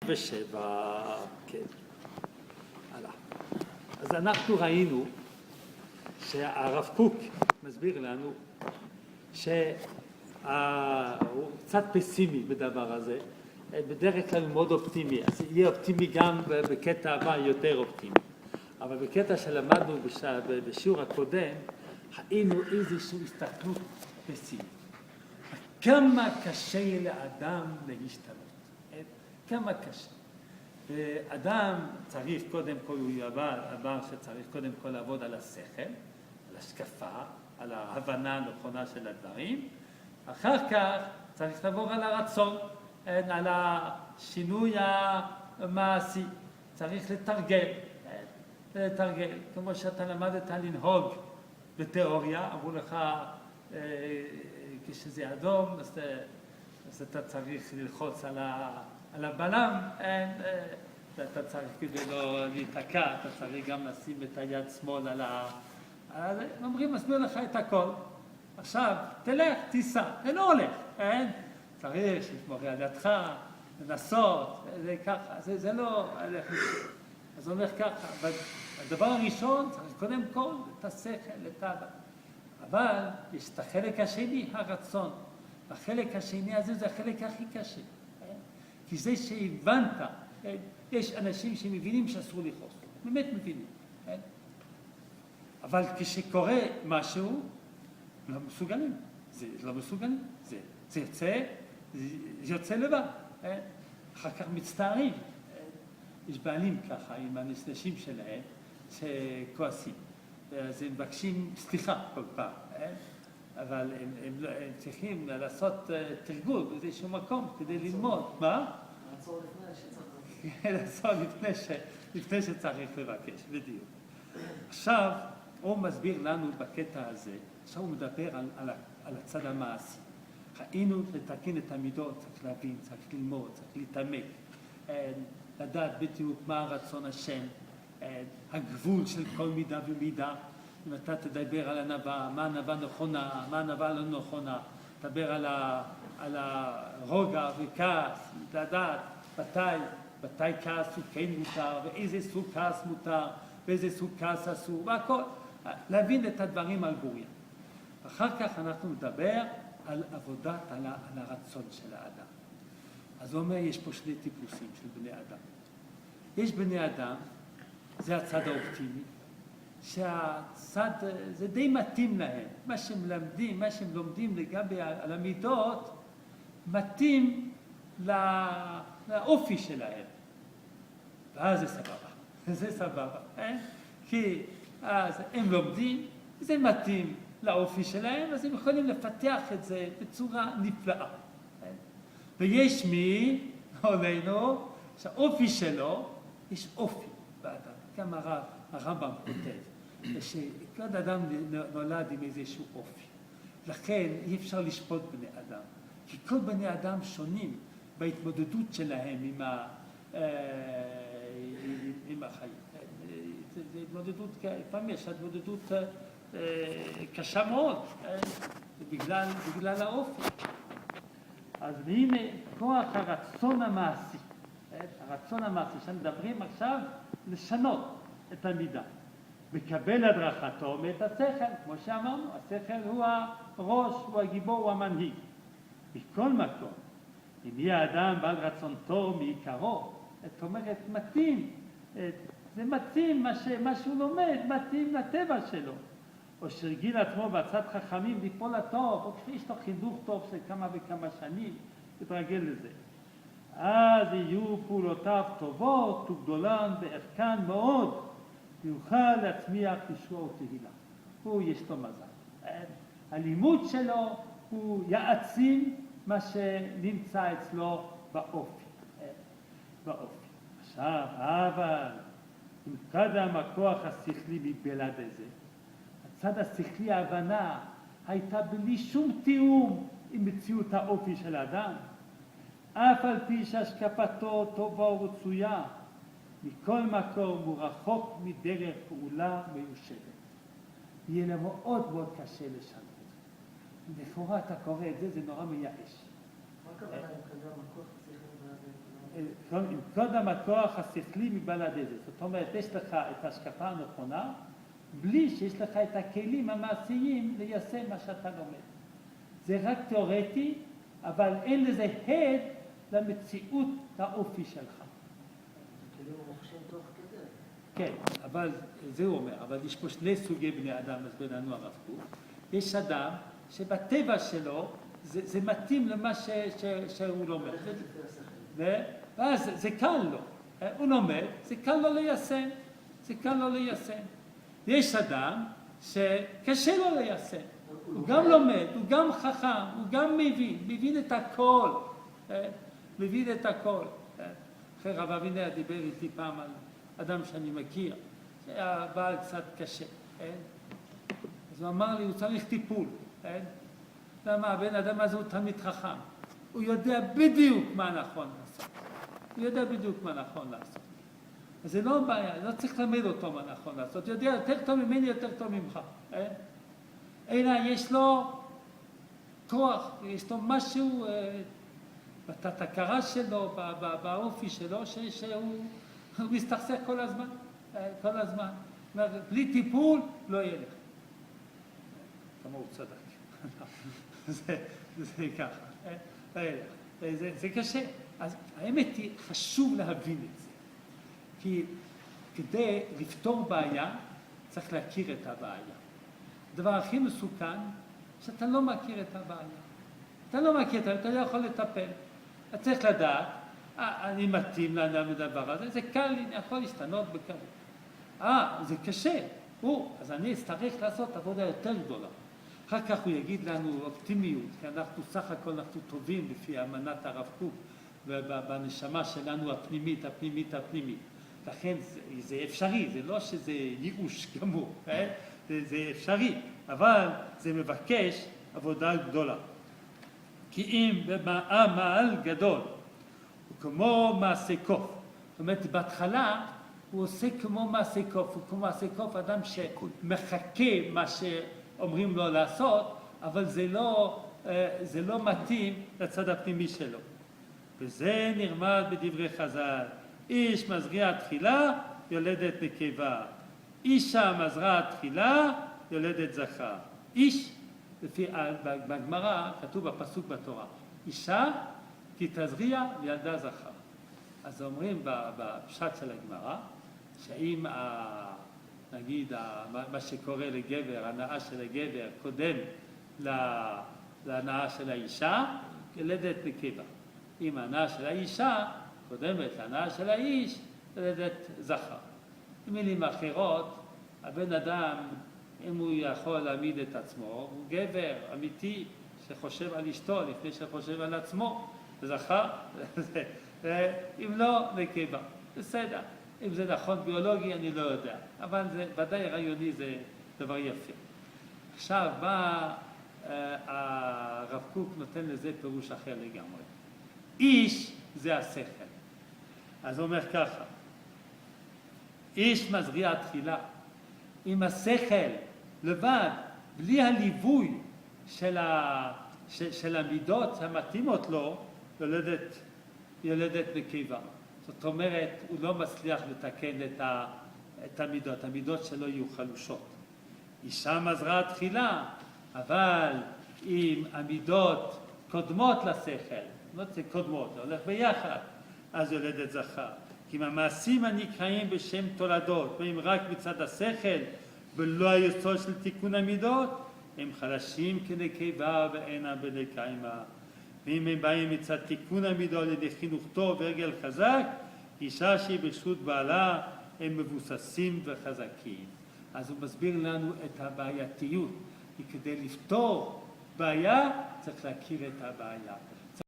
ושבע, כן. הלאה. אז אנחנו ראינו שהרב קוק מסביר לנו שהוא קצת פסימי בדבר הזה, בדרך כלל הוא מאוד אופטימי, אז יהיה אופטימי גם בקטע הבא יותר אופטימי. אבל בקטע שלמדנו בשיעור הקודם, ראינו איזושהי הסתכלות פסימית. כמה קשה לאדם להשתנות. כמה קשה. אדם צריך קודם כל, הוא עבר שצריך קודם כל לעבוד על השכל, על השקפה, על ההבנה הנכונה של הדברים. אחר כך צריך לעבור על הרצון, על השינוי המעשי. צריך לתרגל. כמו שאתה למדת לנהוג בתיאוריה, אמרו לך כשזה אדום, אז אתה צריך ללחוץ על הבלם, אתה צריך כדי לא להתעקע, אתה צריך גם לשים את היד שמאל על אומרים, מסביר לך את הכל. עכשיו, תלך, תיסע, זה לא הולך, צריך לשמור על ידך, לנסות, זה ככה, זה לא הולך לשם. אז הוא אומר ככה, אבל הדבר הראשון צריך קודם כל את השכל, את האדם. אבל יש את החלק השני, הרצון. החלק השני הזה זה החלק הכי קשה. כי זה שהבנת, יש אנשים שמבינים שאסור לכעוס, באמת מבינים. אבל כשקורה משהו, לא מסוגלים. זה לא מסוגלים. זה יוצא לבד. אחר כך מצטערים. יש בעלים ככה עם הנשים שלהם שכועסים. אז הם מבקשים סליחה כל פעם. אבל הם צריכים לעשות תרגול באיזשהו מקום כדי ללמוד. מה? לעצור לפני שצריך. לעצור לפני שצריך לבקש, בדיוק. עכשיו, הוא מסביר לנו בקטע הזה, עכשיו הוא מדבר על הצד המעשי. ראינו לתקן את המידות, צריך להבין, צריך ללמוד, צריך להתעמק, לדעת בדיוק מה הרצון השם, הגבול של כל מידה ומידה. אם אתה תדבר על ענווה, מה ענווה נכונה, מה ענווה לא נכונה, תדבר על הרוגע וכעס, לדעת מתי כעס הוא כן מותר, ואיזה סוג כעס מותר, ואיזה סוג כעס אסור, והכל. להבין את הדברים על בוריה. אחר כך אנחנו נדבר על עבודת, על הרצון של האדם. אז הוא אומר, יש פה שני טיפוסים של בני אדם. יש בני אדם, זה הצד האופטימי, שהצד, זה די מתאים להם. מה שהם לומדים לגבי על המידות, מתאים לאופי שלהם. ואז זה סבבה. זה סבבה. כי אז הם לומדים, זה מתאים לאופי שלהם, אז הם יכולים לפתח את זה בצורה נפלאה. ויש מי, עולנו, שהאופי שלו, יש אופי באדם. גם הרמב"ם כותב, שכל אדם נולד עם איזשהו אופי. לכן אי אפשר לשפוט בני אדם. כי כל בני אדם שונים בהתמודדות שלהם עם החיים. זה התמודדות, לפעמים יש התמודדות קשה מאוד, בגלל האופי. אז והנה כוח הרצון המעשי, הרצון המעשי, שמדברים עכשיו לשנות את המידה. מקבל הדרכתו מאת השכל, כמו שאמרנו, השכל הוא הראש, הוא הגיבור, הוא המנהיג. מכל מקום, אם יהיה האדם בעל רצון טוב מעיקרו, זאת אומרת, מתאים, זה מתאים, מה שהוא לומד, מתאים לטבע שלו. או שהרגיל עצמו בצד חכמים ליפול לטוב, או כפי יש לו חינוך טוב של כמה וכמה שנים, תתרגל לזה. אז יהיו פעולותיו טובות וגדולן וערכן מאוד, ויוכל להצמיח ישועה ותהילה. הוא יש לו מזל. הלימוד שלו הוא יעצים מה שנמצא אצלו באופי. עכשיו, אבל אם קדם הכוח השכלי מבלעד הזה, הצד השכלי, ההבנה, הייתה בלי שום תיאום עם מציאות האופי של האדם. אף על פי שהשקפתו טובה ורצויה, מכל מקום הוא רחוק מדרך פעולה מיושבת. יהיה לה מאוד מאוד קשה לשנות. לכאורה אתה קורא את זה, זה נורא מייאש. מה הכוונה עם קדם הכוח השכלי מבלעד? אם קודם הכוח השכלי מבלעדי זה. זאת אומרת, יש לך את ההשקפה הנכונה, בלי שיש לך את הכלים המעשיים ליישם מה שאתה לומד. זה רק תיאורטי, אבל אין לזה הד למציאות האופי שלך. כאילו רוכשים תוך כדי. כן, אבל זה הוא אומר, אבל יש פה שני סוגי בני אדם, מסביר לנו הרב קוק. יש אדם שבטבע שלו זה מתאים למה שהוא לומד. ואז זה קל לו, הוא לומד, זה קל לו ליישם, זה קל לו ליישם. יש אדם שקשה לו ליישם, הוא גם לומד, הוא גם חכם, הוא גם מבין את הכל, מבין את הכל. אחרי רב אבינר דיבר איתי פעם על אדם שאני מכיר, שהיה בעל קצת קשה, אז הוא אמר לי, הוא צריך טיפול, למה? הבן אדם הזה הוא תלמיד חכם, הוא יודע בדיוק מה נכון לעשות, הוא יודע בדיוק מה נכון לעשות. אז זה לא בעיה, לא צריך ללמד אותו מה נכון לעשות, הוא יודע יותר טוב ממני, יותר טוב ממך. אלא יש לו כוח, יש לו משהו בתת הכרה שלו, באופי שלו, שהוא מסתכסך כל הזמן, כל הזמן. בלי טיפול לא יהיה לך. כמה הוא צדק. זה ככה. זה קשה. אז האמת היא, חשוב להבין את זה. כי כדי לפתור בעיה, צריך להכיר את הבעיה. הדבר הכי מסוכן, שאתה לא מכיר את הבעיה. אתה לא מכיר את הבעיה, אתה לא יכול לטפל. אתה צריך לדעת, אני מתאים לאדם לדבר הזה, זה קל לי, אני יכול להשתנות בקלות. זה קשה. אז אני אצטרך לעשות עבודה יותר גדולה. אחר כך הוא יגיד לנו אופטימיות, כי אנחנו סך הכל אנחנו טובים לפי אמנת הרב קוק, ובנשמה שלנו הפנימית. לכן זה אפשרי, זה לא שזה ייאוש גמור, זה אפשרי, אבל זה מבקש עבודה גדולה. כי אם במעל גדול, הוא כמו מעשה קוף. זאת אומרת, בהתחלה הוא עושה כמו מעשה קוף, הוא כמו מעשה קוף, אדם שמחכה מה שאומרים לו לעשות, אבל זה לא מתאים לצד הפנימי שלו. וזה נרמז בדברי חז"ל. איש מזריע תחילה, יולדת נקבה. אישה מזרעת תחילה, יולדת זכר. איש, בגמרא כתוב בפסוק בתורה, אישה כי תזריע וילדה זכר. אז אומרים בפשט של הגמרא, שאם נגיד מה שקורה לגבר, הנאה של הגבר קודם להנאה של האישה, יולדת נקבה. אם ההנאה של האישה קודמת להנאה של האיש, יולדת זכר. במילים אחרות, הבן אדם, אם הוא יכול להעמיד את עצמו, הוא גבר אמיתי שחושב על אשתו לפני שחושב על עצמו, זכר, אם לא, נקבה. בסדר. אם זה נכון ביולוגי, אני לא יודע. אבל זה ודאי רעיוני, זה דבר יפה. עכשיו בא הרב קוק נותן לזה פירוש אחר לגמרי. איש זה השכל. אז הוא אומר ככה, איש מזריע תחילה. עם השכל לבד, בלי הליווי של המידות המתאימות לו, יולדת נקבה. זאת אומרת, הוא לא מצליח לתקן את המידות, המידות שלו יהיו חלושות. אישה מזרעה תחילה, אבל אם המידות קודמות לשכל, לא זה קודמות, זה הולך ביחד, אז יולדת זכר. כי אם המעשים הנקראים בשם תולדות, ואם רק מצד השכל, ולא היסוד של תיקון המידות, הם חלשים כנקבה ואינם בני קיימא. ואם הם באים מצד תיקון המידות על ידי חינוך טוב ורגל חזק, אישה שהיא ברשות בעלה, הם מבוססים וחזקים. אז הוא מסביר לנו את הבעייתיות, כי כדי לפתור בעיה צריך להכיר את הבעיה.